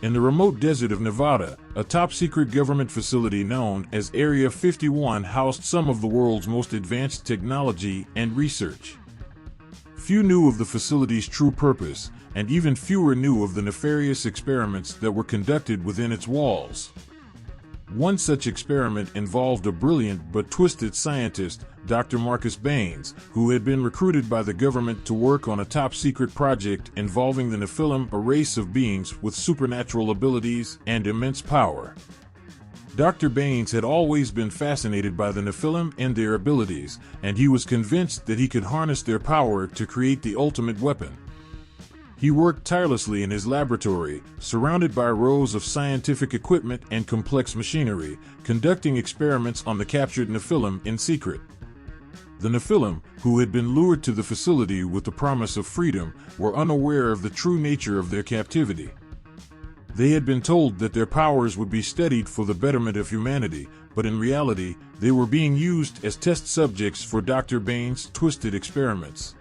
In the remote desert of Nevada, a top-secret government facility known as Area 51 housed some of the world's most advanced technology and research. Few knew of the facility's true purpose, and even fewer knew of the nefarious experiments that were conducted within its walls. One such experiment involved a brilliant but twisted scientist, Dr. Marcus Baines, who had been recruited by the government to work on a top-secret project involving the Nephilim, a race of beings with supernatural abilities and immense power. Dr. Baines had always been fascinated by the Nephilim and their abilities, and he was convinced that he could harness their power to create the ultimate weapon. He worked tirelessly in his laboratory, surrounded by rows of scientific equipment and complex machinery, conducting experiments on the captured Nephilim in secret. The Nephilim, who had been lured to the facility with the promise of freedom, were unaware of the true nature of their captivity. They had been told that their powers would be studied for the betterment of humanity, but in reality, they were being used as test subjects for Dr. Baines' twisted experiments.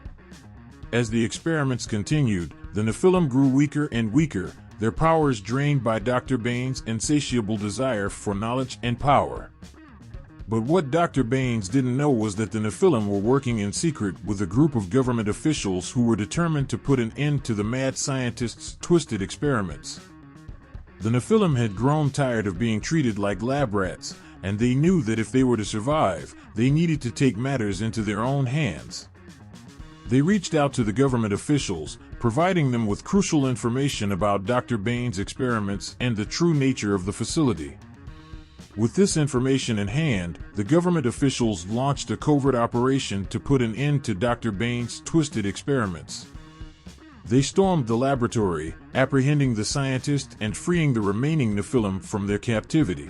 As the experiments continued, the Nephilim grew weaker and weaker, their powers drained by Dr. Baines' insatiable desire for knowledge and power. But what Dr. Baines didn't know was that the Nephilim were working in secret with a group of government officials who were determined to put an end to the mad scientist's twisted experiments. The Nephilim had grown tired of being treated like lab rats, and they knew that if they were to survive, they needed to take matters into their own hands. They reached out to the government officials, providing them with crucial information about Dr. Baines' experiments and the true nature of the facility. With this information in hand, the government officials launched a covert operation to put an end to Dr. Baines' twisted experiments. They stormed the laboratory, apprehending the scientist and freeing the remaining Nephilim from their captivity.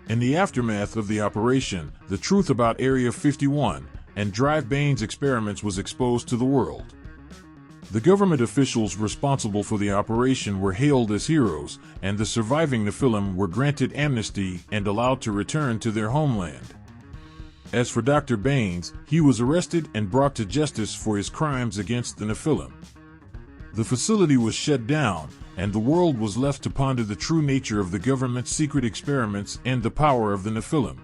In the aftermath of the operation, the truth about Area 51 and Dr. Baines' experiments was exposed to the world. The government officials responsible for the operation were hailed as heroes, and the surviving Nephilim were granted amnesty and allowed to return to their homeland. As for Dr. Baines, he was arrested and brought to justice for his crimes against the Nephilim. The facility was shut down, and the world was left to ponder the true nature of the government's secret experiments and the power of the Nephilim.